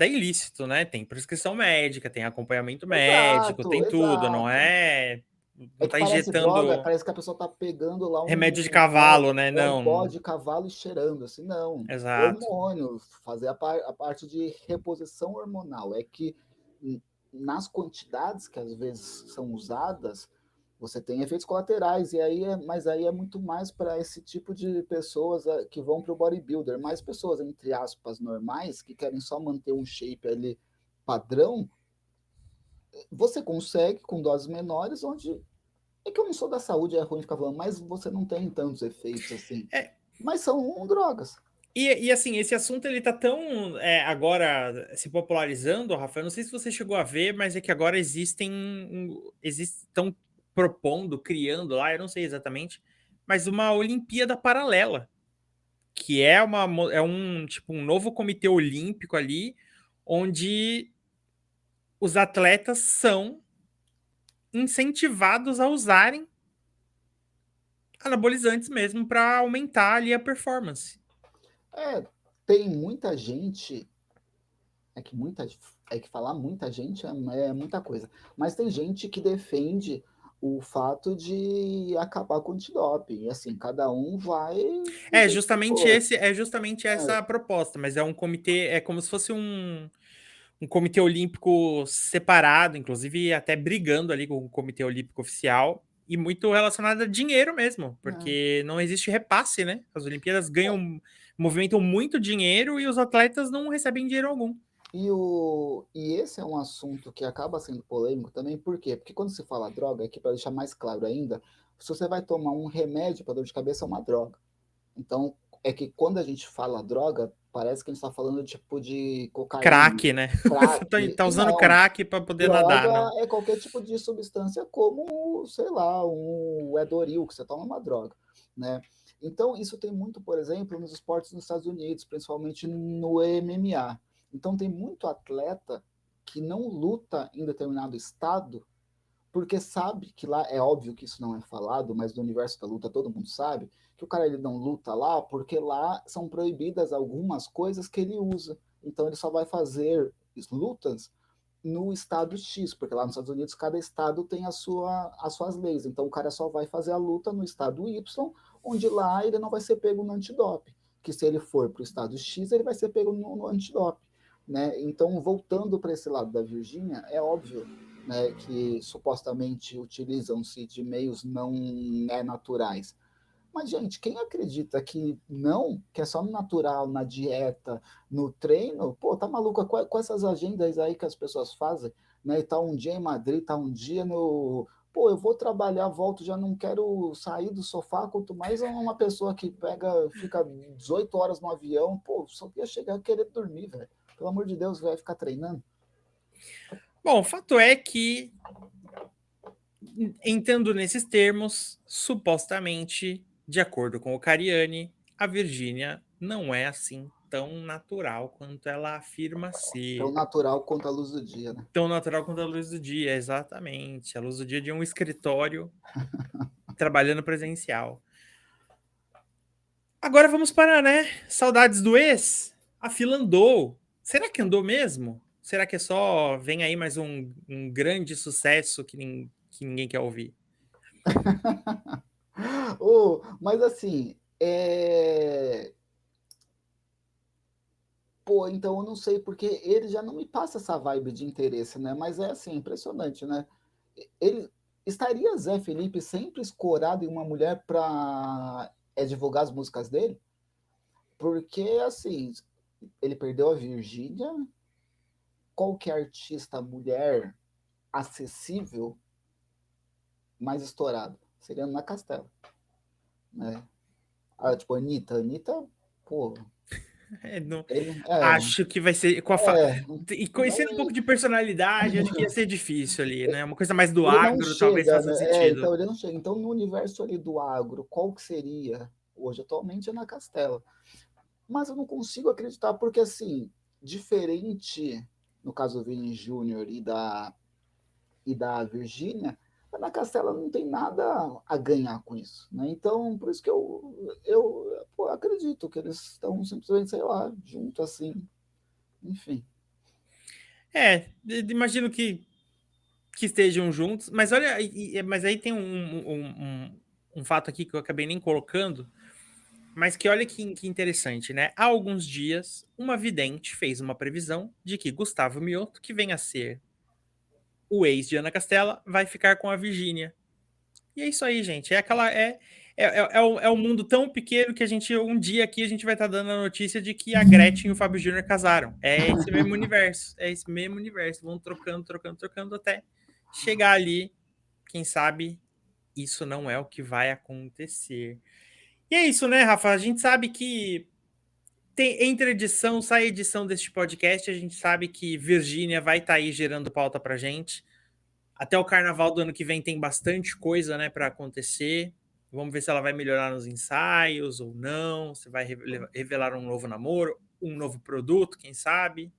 [SPEAKER 2] ilícito, né? Tem prescrição médica, tem acompanhamento médico,
[SPEAKER 1] Exato,
[SPEAKER 2] tem tudo, não
[SPEAKER 1] exato.
[SPEAKER 2] é Não
[SPEAKER 1] É que
[SPEAKER 2] tá
[SPEAKER 1] parece droga,
[SPEAKER 2] injetando
[SPEAKER 1] parece que a pessoa tá pegando lá
[SPEAKER 2] remédio de
[SPEAKER 1] um
[SPEAKER 2] cavalo, né?
[SPEAKER 1] um pó
[SPEAKER 2] Não,
[SPEAKER 1] de cavalo e cheirando, assim, não.
[SPEAKER 2] exato.
[SPEAKER 1] Hormônio, fazer a parte de reposição hormonal. É que nas quantidades que às vezes são usadas, você tem efeitos colaterais, mas aí é muito mais para esse tipo de pessoas que vão para o bodybuilder, mais pessoas, entre aspas, normais, que querem só manter um shape ali padrão, você consegue com doses menores, onde é que eu não sou da saúde, é ruim ficar falando, mas você não tem tantos efeitos assim.
[SPEAKER 2] É,
[SPEAKER 1] Mas são drogas.
[SPEAKER 2] e assim, esse assunto ele tá tão agora se popularizando, Rafa. Eu não sei se você chegou a ver, mas é que agora estão propondo, criando lá, eu não sei exatamente, mas uma Olimpíada paralela, que é um tipo um novo comitê olímpico ali, onde os atletas são incentivados a usarem anabolizantes mesmo para aumentar ali a performance.
[SPEAKER 1] É, tem muita gente, é que muita, é que falar muita gente é muita coisa, mas tem gente que defende o fato de acabar com o antidoping. E assim, cada um vai do
[SPEAKER 2] É
[SPEAKER 1] jeito que
[SPEAKER 2] justamente
[SPEAKER 1] for.
[SPEAKER 2] esse, é justamente
[SPEAKER 1] É,
[SPEAKER 2] essa a proposta, mas é um comitê, é como se fosse um comitê olímpico separado, inclusive até brigando ali com o comitê olímpico oficial, e muito relacionado a dinheiro mesmo,
[SPEAKER 1] é.
[SPEAKER 2] porque não existe repasse, né? As Olimpíadas ganham, movimentam muito dinheiro e os atletas não recebem dinheiro algum.
[SPEAKER 1] E esse é um assunto que acaba sendo polêmico também, por quê? Porque quando se fala droga, aqui para deixar mais claro ainda, se você vai tomar um remédio para dor de cabeça, é uma droga. Então, é que quando a gente fala droga, parece que a gente está falando tipo de cocaína,
[SPEAKER 2] Crack, né? Você
[SPEAKER 1] crack,
[SPEAKER 2] tá
[SPEAKER 1] e
[SPEAKER 2] usando
[SPEAKER 1] não.
[SPEAKER 2] crack para poder
[SPEAKER 1] Droga
[SPEAKER 2] nadar, não.
[SPEAKER 1] é qualquer tipo de substância, como, sei lá, um Edoril, que você toma uma droga, né? Então, isso tem muito, por exemplo, nos esportes nos Estados Unidos, principalmente no MMA. Então, tem muito atleta que não luta em determinado estado porque sabe que lá, é óbvio que isso não é falado, mas no universo da luta todo mundo sabe, que o cara ele não luta lá porque lá são proibidas algumas coisas que ele usa. Então ele só vai fazer lutas no estado X, porque lá nos Estados Unidos cada estado tem as suas leis. Então o cara só vai fazer a luta no estado Y, onde lá ele não vai ser pego no antidoping. Que se ele for para o estado X, ele vai ser pego no antidoping. Né? Então, voltando para esse lado da Virgínia, é óbvio, né, que supostamente utilizam-se de meios não naturais. Mas, gente, quem acredita que não, que é só no natural, na dieta, no treino, pô, tá maluca com essas agendas aí que as pessoas fazem, né? E tá um dia em Madrid, tá um dia no. Pô, eu vou trabalhar, volto, já não quero sair do sofá, quanto mais uma pessoa que fica 18 horas no avião, pô, só ia chegar a querer dormir, velho. Pelo amor de Deus, vai ficar treinando.
[SPEAKER 2] Bom, o fato é que, entendo nesses termos, supostamente, de acordo com o Cariani, a Virgínia não é assim tão natural quanto ela afirma
[SPEAKER 1] Tão
[SPEAKER 2] ser.
[SPEAKER 1] natural quanto a luz do dia, né?
[SPEAKER 2] Tão natural quanto a luz do dia, exatamente. A luz do dia de um escritório trabalhando presencial. Agora vamos para, né? Saudades do ex? A fila andou. Será que andou mesmo? Será que é só vem aí mais um grande sucesso que ninguém quer ouvir?
[SPEAKER 1] Mas assim, pô, então eu não sei, porque ele já não me passa essa vibe de interesse, né? Mas é assim, impressionante, né? Ele estaria Zé Felipe sempre escorado em uma mulher para divulgar as músicas dele? Porque assim, ele perdeu a Virgínia, qualquer artista mulher acessível mais estourado seria na Castela, né? Ah, tipo, Anitta, pô, ele
[SPEAKER 2] Acho que vai ser.
[SPEAKER 1] é,
[SPEAKER 2] E
[SPEAKER 1] não,
[SPEAKER 2] conhecendo um pouco de personalidade, acho que ia ser difícil ali, né? Uma coisa mais do
[SPEAKER 1] ele não
[SPEAKER 2] agro talvez
[SPEAKER 1] chega,
[SPEAKER 2] faça
[SPEAKER 1] né?
[SPEAKER 2] sentido.
[SPEAKER 1] Então ele não chega. Então, no universo ali do agro, qual que seria? Hoje, atualmente, é na Castela. Mas eu não consigo acreditar, porque assim, diferente no caso do Vini Júnior e da Virgínia, a Ana Castela não tem nada a ganhar com isso. Né? Então, por isso que eu acredito que eles estão simplesmente, sei lá, junto assim. Enfim.
[SPEAKER 2] Imagino que que estejam juntos, mas olha, mas aí tem um fato aqui que eu acabei nem colocando, mas que olha que interessante, né? Há alguns dias, uma vidente fez uma previsão de que Gustavo Mioto, que vem a ser o ex de Ana Castela, vai ficar com a Virgínia. E é isso aí, gente. É um mundo tão pequeno que a gente, um dia aqui, a gente vai estar dando a notícia de que a Gretchen e o Fábio Júnior casaram. É esse mesmo universo. É esse mesmo universo. Vão trocando, trocando, trocando até chegar ali. Quem sabe isso não é o que vai acontecer. E é isso, né, Rafa? A gente sabe que entre edição, sai edição deste podcast, a gente sabe que Virgínia vai estar aí gerando pauta pra gente. Até o carnaval do ano que vem tem bastante coisa, né, para acontecer. Vamos ver se ela vai melhorar nos ensaios ou não, se vai revelar um novo namoro, um novo produto, quem sabe.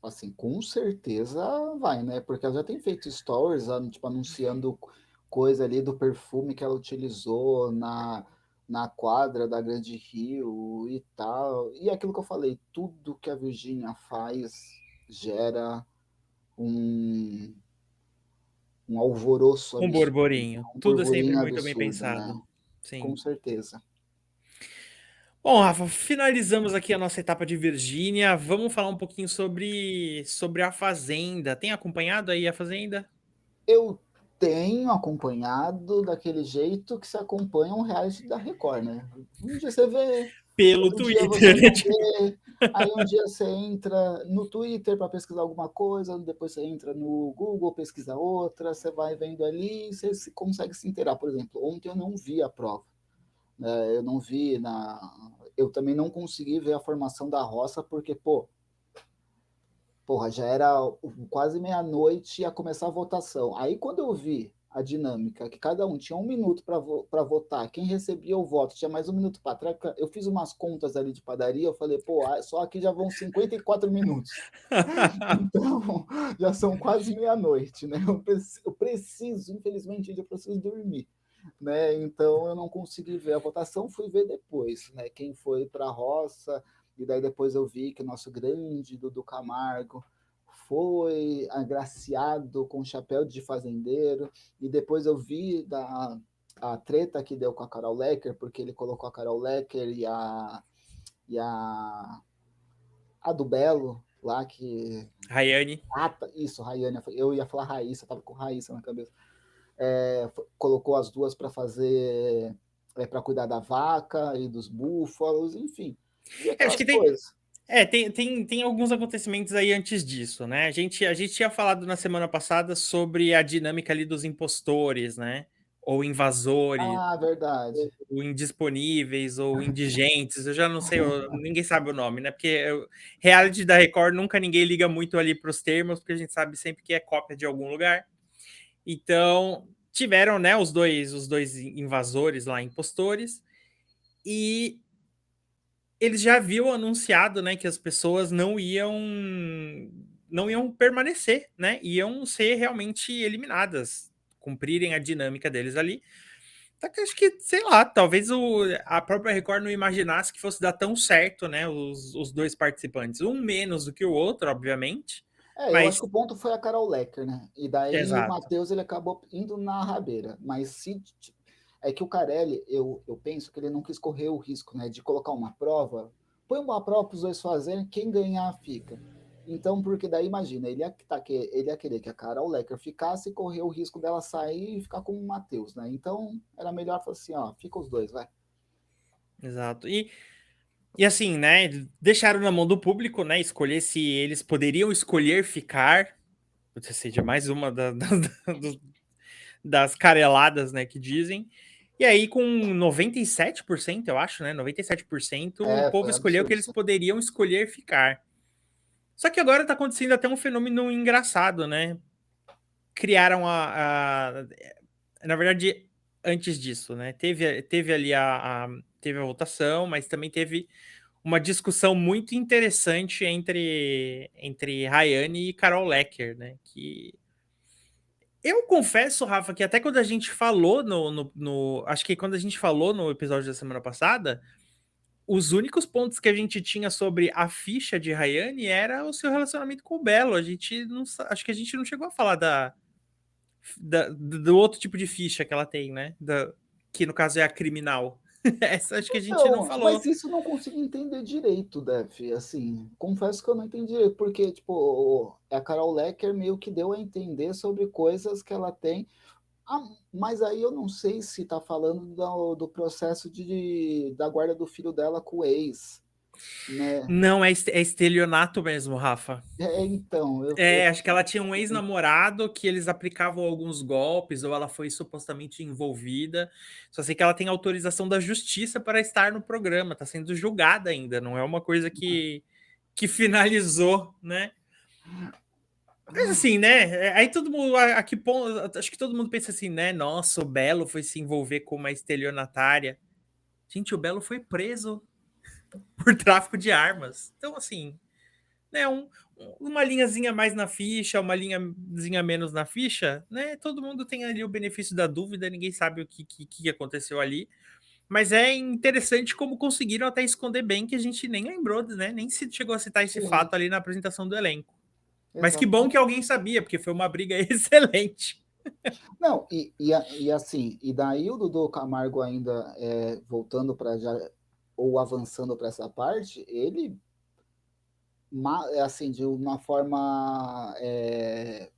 [SPEAKER 1] Assim, com certeza vai, né? Porque ela já tem feito stories, tipo, anunciando coisa ali do perfume que ela utilizou na quadra da Grande Rio e tal. E aquilo que eu falei, tudo que a Virgínia faz gera um, um alvoroço
[SPEAKER 2] Um
[SPEAKER 1] absurdo,
[SPEAKER 2] borborinho.
[SPEAKER 1] um
[SPEAKER 2] Tudo é sempre
[SPEAKER 1] burburinho
[SPEAKER 2] muito bem
[SPEAKER 1] absurdo, né?
[SPEAKER 2] pensado. Sim.
[SPEAKER 1] Com certeza.
[SPEAKER 2] Bom, Rafa, finalizamos aqui a nossa etapa de Virgínia. Vamos falar um pouquinho sobre a Fazenda. Tem acompanhado aí a Fazenda?
[SPEAKER 1] Eu tenho acompanhado daquele jeito que se acompanha um reality da Record, né? Um dia você vê,
[SPEAKER 2] Pelo
[SPEAKER 1] outro dia
[SPEAKER 2] Twitter,
[SPEAKER 1] você
[SPEAKER 2] né?
[SPEAKER 1] não vê, aí um dia você entra no Twitter para pesquisar alguma coisa, depois você entra no Google, pesquisa outra, você vai vendo ali e você consegue se inteirar. Por exemplo, ontem eu não vi a prova, né? Eu não vi eu também não consegui ver a formação da roça, porque, porra, já era quase meia-noite e ia começar a votação. Aí, quando eu vi a dinâmica, que cada um tinha 1 minuto para votar, quem recebia o voto tinha mais 1 minuto para trás, eu fiz umas contas ali de padaria, eu falei, só aqui já vão 54 minutos. Então, já são quase meia-noite, né? Eu preciso, infelizmente, eu preciso dormir. Né? Então, eu não consegui ver a votação, fui ver depois, né? Quem foi para a roça, e daí depois eu vi que o nosso grande Dudu Camargo foi agraciado com chapéu de fazendeiro, e depois eu vi a treta que deu com a Carol Lecker, porque ele colocou a Carol Lecker e a do Belo lá que...
[SPEAKER 2] Rayane.
[SPEAKER 1] Isso, Rayane. Eu ia falar Raíssa, tava com Raíssa na cabeça. Colocou as duas para fazer, para cuidar da vaca e dos búfalos, enfim. E
[SPEAKER 2] Acho
[SPEAKER 1] aquelas
[SPEAKER 2] que
[SPEAKER 1] coisas.
[SPEAKER 2] tem alguns acontecimentos aí antes disso, né? A gente tinha falado na semana passada sobre a dinâmica ali dos impostores, né? Ou invasores,
[SPEAKER 1] Verdade.
[SPEAKER 2] ou indisponíveis, ou indigentes, eu já não sei, ninguém sabe o nome, né? Porque reality da Record nunca ninguém liga muito ali para os termos, porque a gente sabe sempre que é cópia de algum lugar. Então, tiveram, né, os dois invasores lá, impostores, e eles já haviam anunciado, né, que as pessoas não iam permanecer, né? Iam ser realmente eliminadas, cumprirem a dinâmica deles ali. Só que acho que, sei lá, talvez a própria Record não imaginasse que fosse dar tão certo, né? Os dois participantes. Um menos do que o outro, obviamente.
[SPEAKER 1] Eu
[SPEAKER 2] Mas,
[SPEAKER 1] acho que o ponto foi a Carol Lecker, né? E daí o
[SPEAKER 2] exato.
[SPEAKER 1] Matheus ele acabou indo na rabeira. Mas é que o Carelli, eu penso que ele não quis correr o risco, né? De colocar uma prova. Põe uma prova para os dois fazerem, quem ganhar fica. Então, porque daí imagina, ele ia querer que a Carol Lecker ficasse e correr o risco dela sair e ficar com o Matheus, né? Então, era melhor falar assim, ó, fica os dois, vai.
[SPEAKER 2] Exato. E assim, né? Deixaram na mão do público, né? Escolher se eles poderiam escolher ficar. Ou seja, mais uma das careladas, né? Que dizem. E aí, com 97%, eu acho, né? 97%, o povo
[SPEAKER 1] Foi
[SPEAKER 2] escolheu que
[SPEAKER 1] absurdo
[SPEAKER 2] eles
[SPEAKER 1] isso.
[SPEAKER 2] poderiam escolher ficar. Só que agora tá acontecendo até um fenômeno engraçado, né? Criaram na verdade, antes disso, né? Teve ali teve a votação, mas também teve uma discussão muito interessante entre Rayane e Carol Lecker, né? Que eu confesso, Rafa, que até quando a gente falou acho que quando a gente falou no episódio da semana passada, os únicos pontos que a gente tinha sobre a ficha de Rayane era o seu relacionamento com o Belo. A gente não, acho que a gente não chegou a falar do outro tipo de ficha que ela tem, né? Que no caso é a criminal. Essa acho que a gente não
[SPEAKER 1] Então,
[SPEAKER 2] falou.
[SPEAKER 1] mas isso eu não consigo entender direito, Def. Assim, confesso que eu não entendi direito, porque, tipo, a Carol Lecker meio que deu a entender sobre coisas que ela tem. Mas aí eu não sei se tá falando do processo da guarda do filho dela com o ex, né?
[SPEAKER 2] Não, é estelionato mesmo, Rafa.
[SPEAKER 1] Então,
[SPEAKER 2] Acho que ela tinha um ex-namorado que eles aplicavam alguns golpes, ou ela foi supostamente envolvida. Só sei que ela tem autorização da justiça para estar no programa, tá sendo julgada ainda, não é uma coisa que finalizou, né? Mas assim, né? Aí todo mundo, a que ponto, acho que todo mundo pensa assim, né? Nossa, o Belo foi se envolver com uma estelionatária. Gente, o Belo foi preso por tráfico de armas. Então, assim, né, uma linhazinha mais na ficha, uma linhazinha menos na ficha, né? Todo mundo tem ali o benefício da dúvida, ninguém sabe o que aconteceu ali. Mas é interessante como conseguiram até esconder bem que a gente nem lembrou, né? Nem se chegou a citar esse
[SPEAKER 1] sim,
[SPEAKER 2] fato ali na apresentação do elenco. Mas que bom
[SPEAKER 1] exatamente.
[SPEAKER 2] que alguém sabia, porque foi uma briga excelente.
[SPEAKER 1] Não, e assim, e daí o Dudu Camargo ainda voltando para já, ou avançando para essa parte, ele assim, de uma forma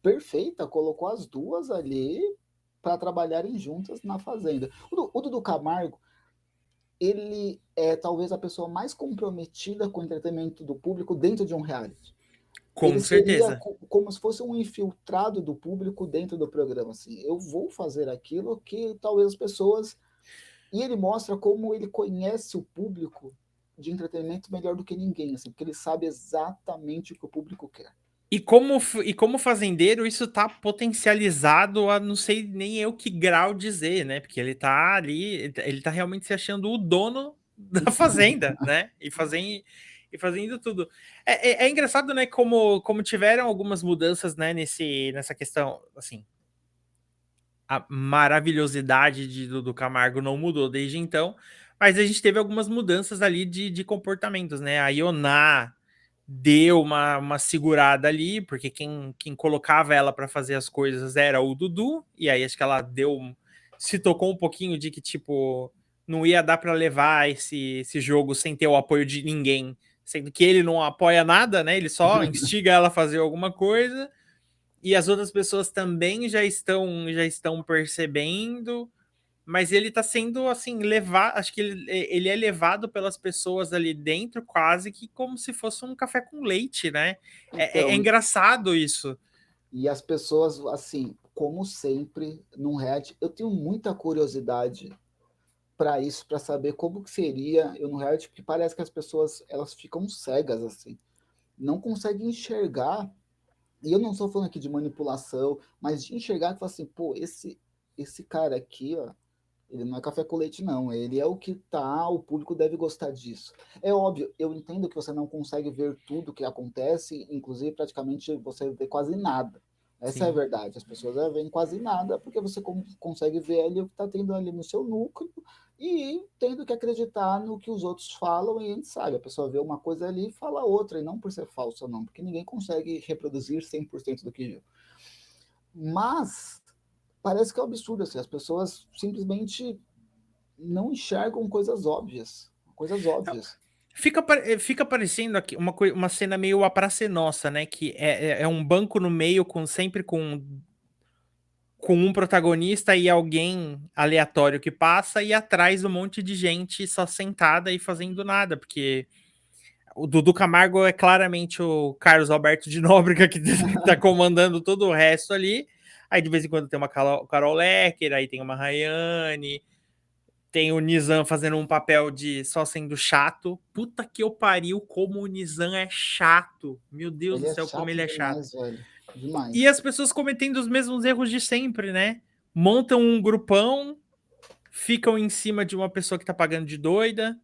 [SPEAKER 1] perfeita, colocou as duas ali para trabalharem juntas na Fazenda. O Dudu Camargo, ele é talvez a pessoa mais comprometida com o entretenimento do público dentro de um reality.
[SPEAKER 2] Com
[SPEAKER 1] Ele seria
[SPEAKER 2] certeza.
[SPEAKER 1] como se fosse um infiltrado do público dentro do programa. Assim, eu vou fazer aquilo que talvez as pessoas. E ele mostra como ele conhece o público de entretenimento melhor do que ninguém, assim, porque ele sabe exatamente o que o público quer.
[SPEAKER 2] E como fazendeiro, isso tá potencializado a não sei nem eu que grau dizer, né? Porque ele tá ali, ele tá realmente se achando o dono da fazenda, né? E fazendo tudo. É engraçado, né? Como tiveram algumas mudanças, né? Nessa questão, assim, a maravilhosidade do Camargo não mudou desde então, mas a gente teve algumas mudanças ali de comportamentos, né? A Ioná deu uma segurada ali, porque quem colocava ela para fazer as coisas era o Dudu, e aí acho que ela se tocou um pouquinho de que, tipo, não ia dar para levar esse jogo sem ter o apoio de ninguém, sendo que ele não apoia nada, né? Ele só instiga ela a fazer alguma coisa, e as outras pessoas também já estão percebendo, mas ele tá sendo, assim, levado. Acho que ele é levado pelas pessoas ali dentro quase que como se fosse um café com leite, né? É
[SPEAKER 1] Então,
[SPEAKER 2] engraçado isso.
[SPEAKER 1] e as pessoas, assim, como sempre, num reality, eu tenho muita curiosidade para isso, para saber como que seria eu no reality, porque parece que as pessoas elas ficam cegas, assim, não conseguem enxergar. E eu não estou falando aqui de manipulação, mas de enxergar que fala assim, pô, esse cara aqui, ó, ele não é café com leite, não. Ele é o que tá, o público deve gostar disso. É óbvio, eu entendo que você não consegue ver tudo que acontece, inclusive praticamente você vê quase nada. Essa é a
[SPEAKER 2] Sim.
[SPEAKER 1] verdade. As pessoas veem quase nada porque você consegue ver ali o que está tendo ali no seu núcleo e tendo que acreditar no que os outros falam e a gente sabe. A pessoa vê uma coisa ali e fala outra, e não por ser falsa, não, porque ninguém consegue reproduzir 100% do que viu. Mas parece que é um absurdo, assim, as pessoas simplesmente não enxergam coisas óbvias. Coisas óbvias.
[SPEAKER 2] Fica parecendo aqui uma cena meio a Praça é Nossa, né? Que é um banco no meio sempre com um protagonista e alguém aleatório que passa, e atrás um monte de gente só sentada e fazendo nada, porque o Dudu Camargo é claramente o Carlos Alberto de Nóbrega que tá comandando todo o resto ali. Aí de vez em quando tem uma Carol Lecker, aí tem uma Rayane, tem o Nizam fazendo um papel de só sendo chato. Puta que eu pariu, como o Nizam é chato. Meu Deus
[SPEAKER 1] Ele
[SPEAKER 2] do
[SPEAKER 1] é
[SPEAKER 2] céu, como
[SPEAKER 1] chato
[SPEAKER 2] ele é chato.
[SPEAKER 1] demais, velho.
[SPEAKER 2] E
[SPEAKER 1] Demais.
[SPEAKER 2] as pessoas cometendo os mesmos erros de sempre, né? Montam um grupão, ficam em cima de uma pessoa que tá pagando de doida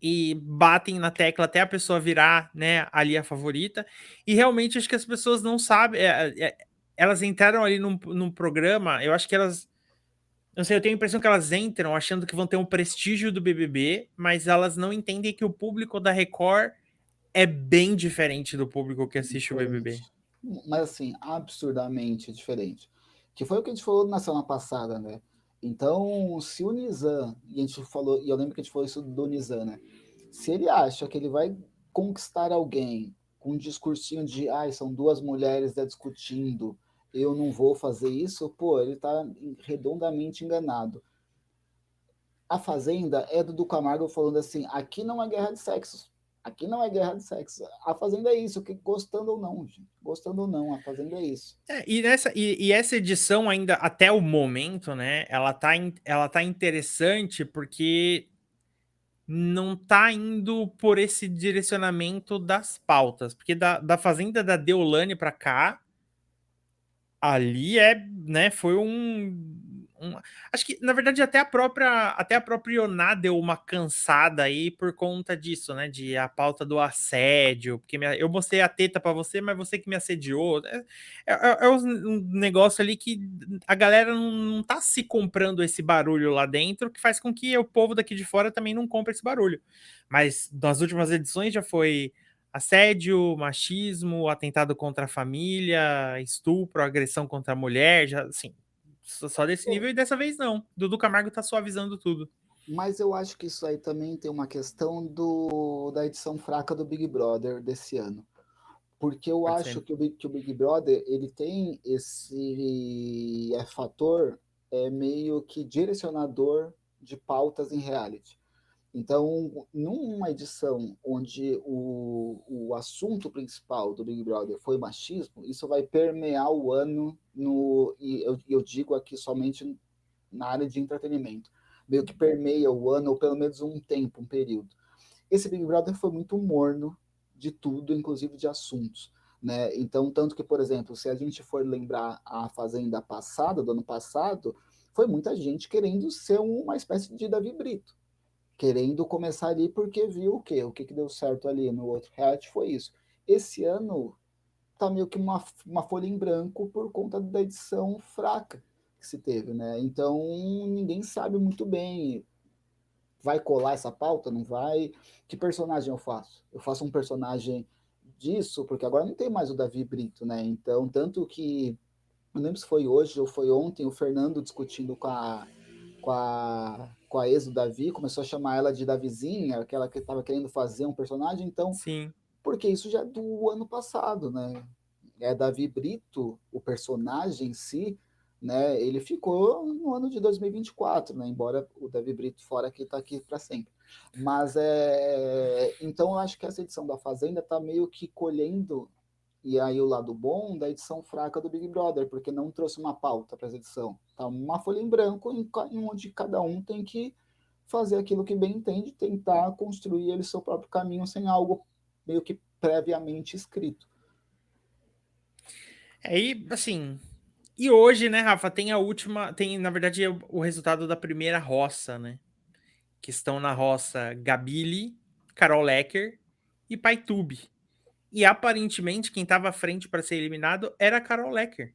[SPEAKER 2] e batem na tecla até a pessoa virar, né, ali a favorita. E realmente acho que as pessoas não sabem. Elas entraram ali num programa, eu acho que elas não sei, eu tenho a impressão que elas entram achando que vão ter um prestígio do BBB, mas elas não entendem que o público da Record é bem diferente do público que assiste o BBB.
[SPEAKER 1] Diferente. Mas assim, absurdamente diferente. Que foi o que a gente falou na semana passada, né? Então, se o Nizam, e a gente falou, e eu lembro que a gente falou isso do Nizam, né? Se ele acha que ele vai conquistar alguém com um discursinho de são duas mulheres discutindo, eu não vou fazer isso, pô, ele tá redondamente enganado. A Fazenda é do Dudu Camargo falando assim, aqui não é guerra de sexos. Aqui não é guerra de sexo. A Fazenda é isso, que gostando ou não, gente. Gostando ou não, a Fazenda é isso.
[SPEAKER 2] E essa edição ainda, até o momento, né, ela tá interessante porque não tá indo por esse direcionamento das pautas. Porque da Fazenda da Deolane pra cá, ali né, foi acho que, na verdade, até a própria Ioná deu uma cansada aí por conta disso, né, de a pauta do assédio, porque eu mostrei a teta pra você, mas você que me assediou. É um negócio ali que a galera não tá se comprando esse barulho lá dentro, que faz com que o povo daqui de fora também não compre esse barulho. Mas nas últimas edições já foi assédio, machismo, atentado contra a família, estupro, agressão contra a mulher, já, assim, só desse nível, e dessa vez não. Dudu Camargo tá suavizando tudo.
[SPEAKER 1] Mas eu acho que isso aí também tem uma questão da edição fraca do Big Brother desse ano. Porque eu
[SPEAKER 2] Pode
[SPEAKER 1] acho
[SPEAKER 2] ser.
[SPEAKER 1] que o Big Brother ele tem esse fator meio que direcionador de pautas em reality. Então, numa edição onde o assunto principal do Big Brother foi machismo, isso vai permear o ano e eu digo aqui somente na área de entretenimento, meio que permeia o ano, ou pelo menos um tempo, um período. Esse Big Brother foi muito morno de tudo, inclusive de assuntos. Né? Então, tanto que, por exemplo, se a gente for lembrar a Fazenda passada, do ano passado, foi muita gente querendo ser uma espécie de Davi Brito, querendo começar ali porque viu o quê? O que deu certo ali no outro reality foi isso. Esse ano tá meio que uma folha em branco por conta da edição fraca que se teve, né? Então ninguém sabe muito bem. Vai colar essa pauta? Não vai? Que personagem eu faço? Eu faço um personagem disso, porque agora não tem mais o Davi Brito, né? Então, tanto que não lembro se foi hoje ou foi ontem, o Fernando discutindo com a ex do Davi, começou a chamar ela de Davizinha, aquela que estava querendo fazer um personagem, então,
[SPEAKER 2] Sim.
[SPEAKER 1] porque isso já é do ano passado, né? É Davi Brito, o personagem em si, né? Ele ficou no ano de 2024, né? Embora o Davi Brito fora aqui está aqui para sempre. Mas então eu acho que essa edição da Fazenda está meio que colhendo e aí o lado bom da edição fraca do Big Brother, porque não trouxe uma pauta para essa edição. Tá uma folha em branco em onde cada um tem que fazer aquilo que bem entende, tentar construir ele seu próprio caminho sem algo meio que previamente escrito.
[SPEAKER 2] Aí, assim. E hoje, né, Rafa, tem na verdade, o resultado da primeira roça, né? Que estão na roça Gabili, Carol Lecker e Paitube. E aparentemente quem estava à frente para ser eliminado era a Carol Lecker.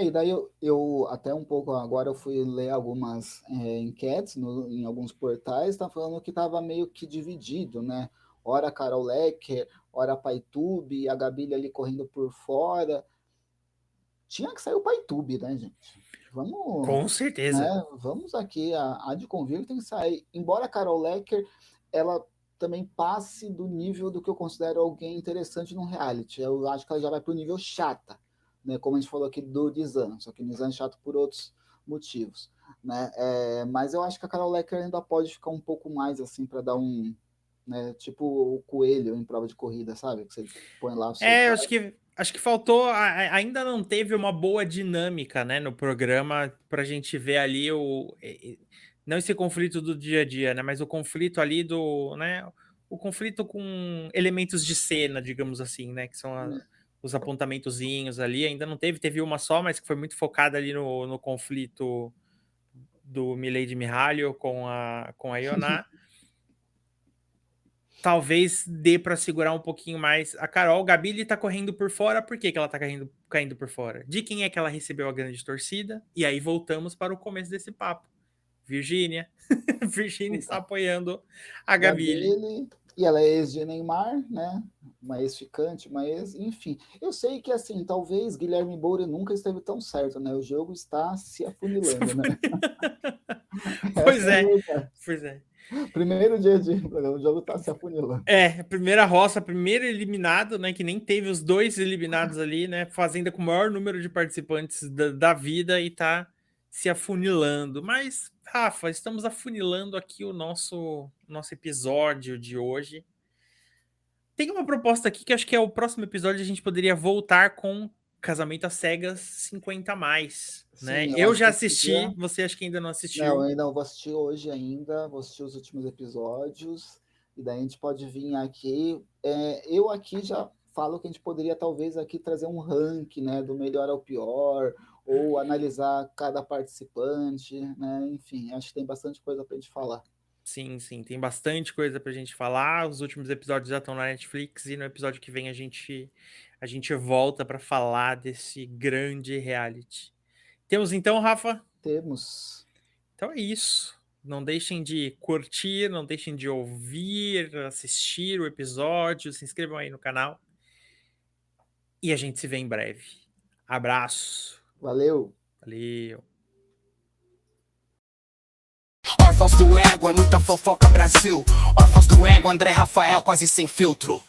[SPEAKER 1] E daí eu até um pouco agora eu fui ler algumas enquetes em alguns portais, tá falando que estava meio que dividido, né? Ora a Carol Lecker, ora a Paitube, a Gabi ali correndo por fora. Tinha que sair o Paitube, né, gente? Vamos,
[SPEAKER 2] Com certeza.
[SPEAKER 1] né? Vamos aqui, a de convívio tem que sair. Embora a Carol Lecker, ela também passe do nível do que eu considero alguém interessante num reality. Eu acho que ela já vai para o nível chata, né? Como a gente falou aqui do Nizam, só que o Nizam é chato por outros motivos, né? Mas eu acho que a Carol Lecker ainda pode ficar um pouco mais assim para dar um, né? Tipo o coelho em prova de corrida, sabe? Que você põe lá o seu.
[SPEAKER 2] Eu acho que faltou, ainda não teve uma boa dinâmica, né, no programa pra gente ver ali não esse conflito do dia a dia, né, mas o conflito ali né, o conflito com elementos de cena, digamos assim, né, que são os apontamentozinhos ali, ainda não teve uma só, mas que foi muito focada ali no conflito do Milady Mihalho com a Ioná. talvez dê para segurar um pouquinho mais a Carol. Gabi tá correndo por fora. Por que ela tá caindo por fora? De quem é que ela recebeu a grande torcida? E aí voltamos para o começo desse papo. Virgínia. Virgínia está apoiando a Gabi.
[SPEAKER 1] E ela é ex de Neymar, né? Uma ex-ficante, uma ex... Enfim, eu sei que, assim, talvez Guilherme Bourer nunca esteve tão certo, né? O jogo está se afunilando, né?
[SPEAKER 2] Pois é, pois é.
[SPEAKER 1] Primeiro dia de programa, o jogo está se afunilando.
[SPEAKER 2] Primeira roça, primeiro eliminado, né? Que nem teve os 2 eliminados ali, né? Fazenda com o maior número de participantes da vida e tá se afunilando. Mas, Rafa, estamos afunilando aqui o nosso episódio de hoje. Tem uma proposta aqui que acho que é o próximo episódio a gente poderia voltar com Casamento às Cegas 50 mais, né?
[SPEAKER 1] Sim,
[SPEAKER 2] Eu já assisti, você acha que ainda não assistiu?
[SPEAKER 1] Não, eu ainda não vou assistir hoje ainda, vou assistir os últimos episódios, e daí a gente pode vir aqui. Eu aqui já falo que a gente poderia talvez aqui trazer um ranking, né, do melhor ao pior, ou analisar cada participante, né? Enfim, acho que tem bastante coisa para a gente falar.
[SPEAKER 2] Sim, tem bastante coisa pra gente falar. Os últimos episódios já estão na Netflix e no episódio que vem a gente volta para falar desse grande reality. Temos então, Rafa?
[SPEAKER 1] Temos.
[SPEAKER 2] Então é isso. Não deixem de curtir, não deixem de ouvir, assistir o episódio, se inscrevam aí no canal. E a gente se vê em breve. Abraço.
[SPEAKER 1] Valeu.
[SPEAKER 2] Valeu.
[SPEAKER 3] Órfãos do Égua, muita fofoca Brasil. Órfãos do Égua, André Rafael quase sem filtro.